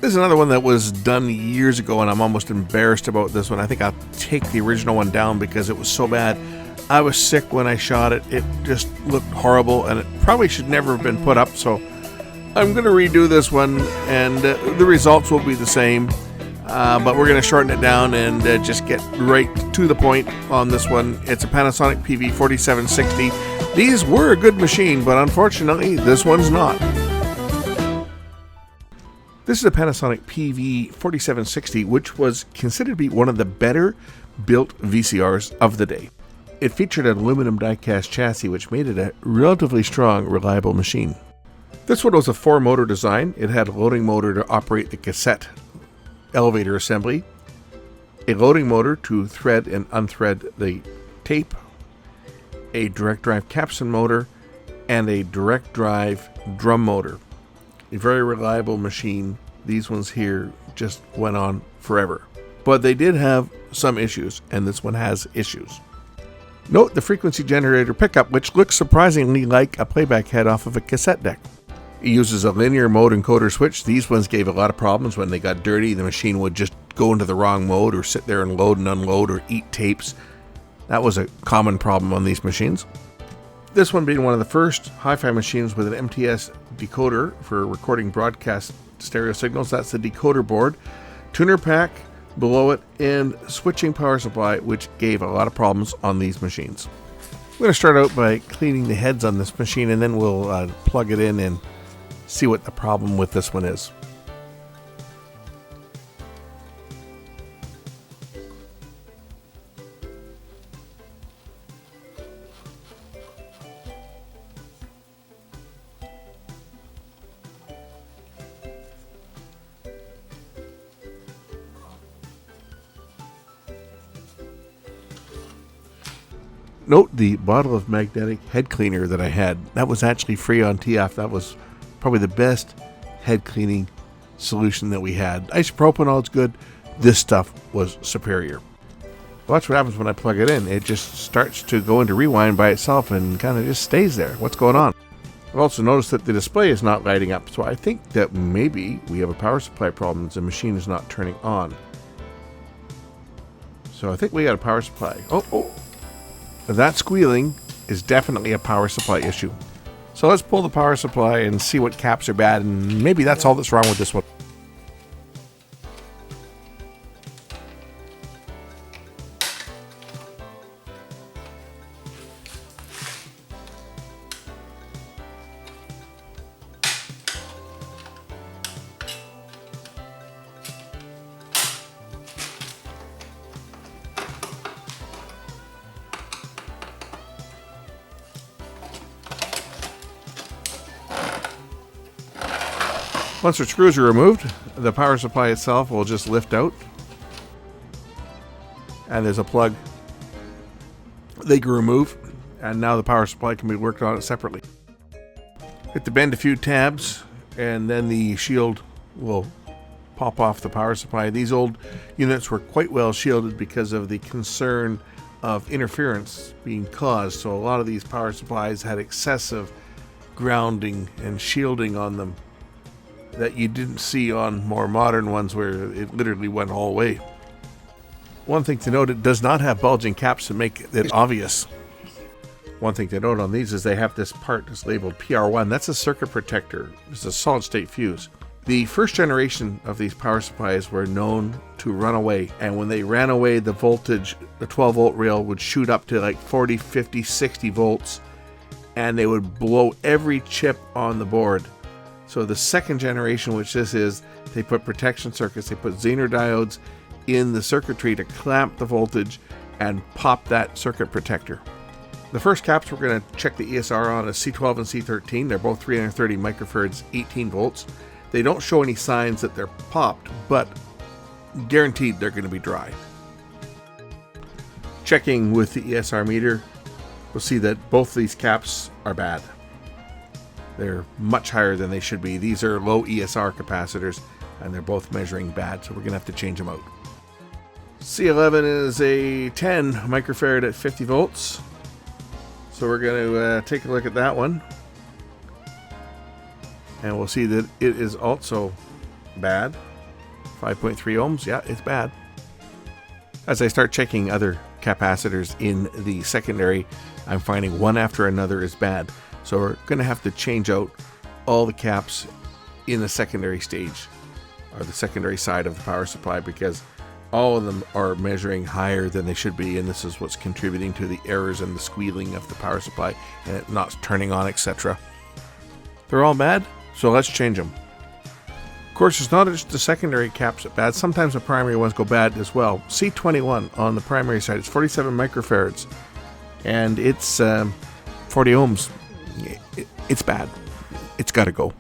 This is another one that was done years ago, and I'm almost embarrassed about this one. I think I'll take the original one down because it was so bad. I was sick when I shot it. It just looked horrible, and it probably should never have been put up, so I'm going to redo this one, and the results will be the same, but we're going to shorten it down and just get right to the point on this one. It's a Panasonic PV4760. These were a good machine, but unfortunately, this one's not. This is a Panasonic PV4760, which was considered to be one of the better built VCRs of the day. It featured an aluminum die-cast chassis, which made it a relatively strong, reliable machine. This one was a 4-motor design. It had a loading motor to operate the cassette elevator assembly, a loading motor to thread and unthread the tape, a direct drive capstan motor, and a direct drive drum motor. A very reliable machine. These ones here just went on forever. But they did have some issues, and this one has issues. Note the frequency generator pickup, which looks surprisingly like a playback head off of a cassette deck. It uses a linear mode encoder switch. These ones gave a lot of problems when they got dirty. The machine would just go into the wrong mode or sit there and load and unload or eat tapes. That was a common problem on these machines. This one being one of the first hi-fi machines with an MTS decoder for recording broadcast stereo signals. That's the decoder board, tuner pack below it, and switching power supply, which gave a lot of problems on these machines. I'm going to start out by cleaning the heads on this machine, and then we'll plug it in and see what the problem with this one is. Note the bottle of magnetic head cleaner that I had. That was actually free on TF. That was probably the best head cleaning solution that we had. Isopropanol is good. This stuff was superior. Watch what happens when I plug it in. It just starts to go into rewind by itself and kind of just stays there. What's going on? I've also noticed that the display is not lighting up, so I think that maybe we have a power supply problem. The machine is not turning on. So I think we got a power supply. Oh. That squealing is definitely a power supply issue. So let's pull the power supply and see what caps are bad, and maybe that's all that's wrong with this one. Once the screws are removed, the power supply itself will just lift out. And there's a plug they can remove, and now the power supply can be worked on it separately. Hit to bend a few tabs, and then the shield will pop off the power supply. These old units were quite well shielded because of the concern of interference being caused. So a lot of these power supplies had excessive grounding and shielding on them that you didn't see on more modern ones where it literally went all the way. One thing to note, it does not have bulging caps to make it obvious. One thing to note on these is they have this part that's labeled PR1. That's a circuit protector. It's a solid state fuse. The first generation of these power supplies were known to run away, and when they ran away, the voltage, the 12 volt rail would shoot up to like 40, 50, 60 volts, and they would blow every chip on the board. So the second generation, which this is, they put protection circuits, they put Zener diodes in the circuitry to clamp the voltage and pop that circuit protector. The first caps we're going to check the ESR on is C12 and C13. They're both 330 microfarads, 18 volts. They don't show any signs that they're popped, but guaranteed they're going to be dry. Checking with the ESR meter, we'll see that both these caps are bad. They're much higher than they should be. These are low ESR capacitors, and they're both measuring bad, so we're going to have to change them out. C11 is a 10 microfarad at 50 volts. So we're going to take a look at that one. And we'll see that it is also bad. 5.3 ohms. Yeah, it's bad. As I start checking other capacitors in the secondary, I'm finding one after another is bad. So we're going to have to change out all the caps in the secondary stage, or the secondary side of the power supply, because all of them are measuring higher than they should be, and this is what's contributing to the errors and the squealing of the power supply and it not turning on, etc. They're all bad, so let's change them. Of course, it's not just the secondary caps that bad. Sometimes the primary ones go bad as well. C21 on the primary side, it's 47 microfarads, and it's 40 ohms. It's bad. It's got to go.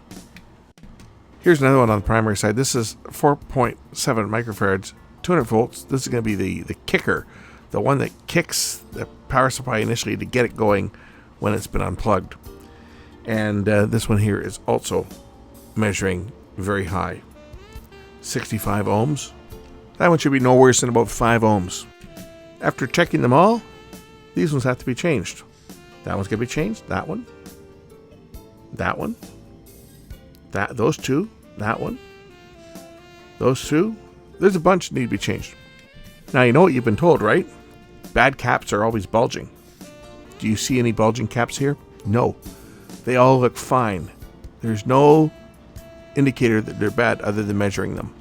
Here's another one on the primary side. This is 4.7 microfarads, 200 volts. This is going to be the kicker, the one that kicks the power supply initially to get it going when it's been unplugged. And this one here is also measuring very high, 65 ohms. That one should be no worse than about 5 ohms. After checking them all, these ones have to be changed. That one's going to be changed. That one. That one. Those two. That one. Those two. There's a bunch that need to be changed. Now you know what you've been told, right? Bad caps are always bulging. Do you see any bulging caps here? No. They all look fine. There's no indicator that they're bad other than measuring them.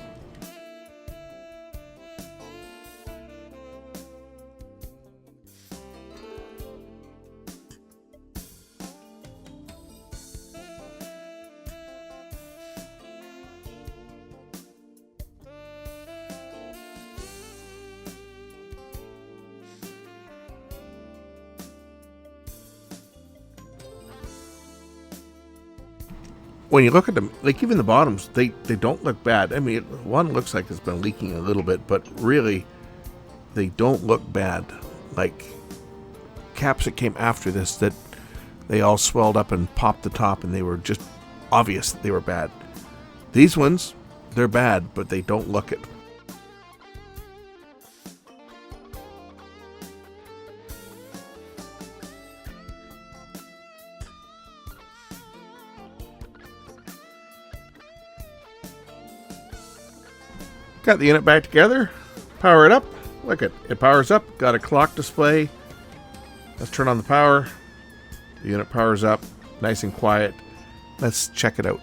When you look at them, like even the bottoms, they don't look bad. I mean, one looks like it's been leaking a little bit, but really, they don't look bad. Like caps that came after this, that they all swelled up and popped the top, and they were just obvious that they were bad. These ones, they're bad, but they don't look it. Got the unit back together. Power it up. Look it powers up. Got a clock display. Let's turn on the power. The unit powers up. Nice and quiet. Let's check it out.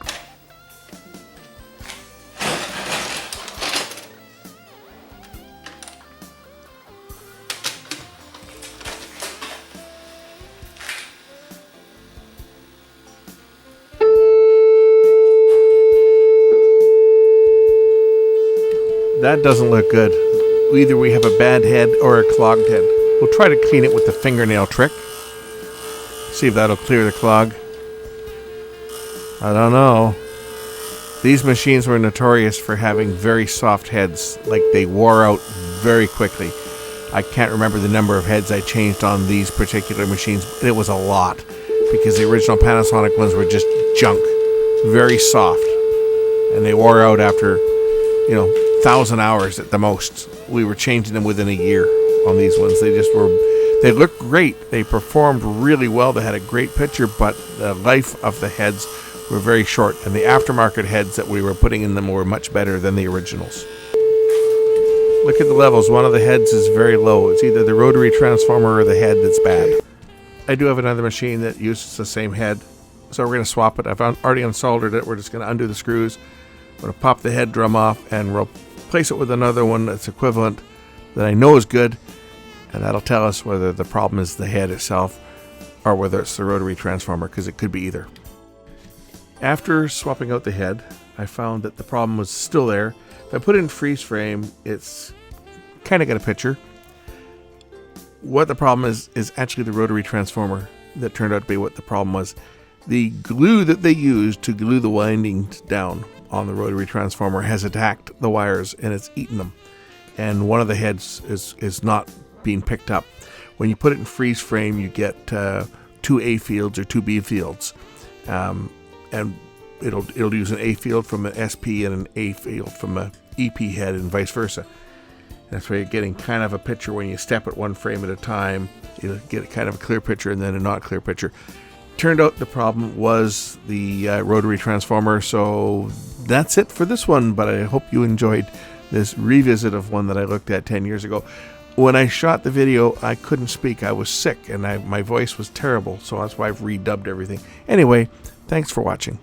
That doesn't look good. Either we have a bad head or a clogged head. We'll try to clean it with the fingernail trick. See if that'll clear the clog. I don't know. These machines were notorious for having very soft heads. Like they wore out very quickly. I can't remember the number of heads I changed on these particular machines, but it was a lot. Because the original Panasonic ones were just junk. Very soft. And they wore out after, 1,000 hours at the most. We were changing them within a year on these ones. They looked great. They performed really well. They had a great picture, but the life of the heads were very short, and the aftermarket heads that we were putting in them were much better than the originals. Look at the levels. One of the heads is very low. It's either the rotary transformer or the head that's bad. I do have another machine that uses the same head, so we're going to swap it. I've already unsoldered it. We're just going to undo the screws. I'm going to pop the head drum off and replace it with another one that's equivalent that I know is good, and that'll tell us whether the problem is the head itself or whether it's the rotary transformer, because it could be either. After swapping out the head, I found that the problem was still there. If I put it in freeze frame, it's kind of got a picture. What the problem is actually the rotary transformer that turned out to be what the problem was. The glue that they used to glue the windings down on the rotary transformer has attacked the wires and it's eaten them. And one of the heads is not being picked up. When you put it in freeze frame, you get 2 A fields or 2 B fields. And it'll use an A field from an SP and an A field from a EP head and vice versa. That's why you're getting kind of a picture when you step it one frame at a time. You'll get kind of a clear picture and then a not clear picture. Turned out the problem was the rotary transformer, so that's it for this one, but I hope you enjoyed this revisit of one that I looked at 10 years ago. When I shot the video, I couldn't speak. I was sick, and my voice was terrible, so that's why I've redubbed everything. Anyway, thanks for watching.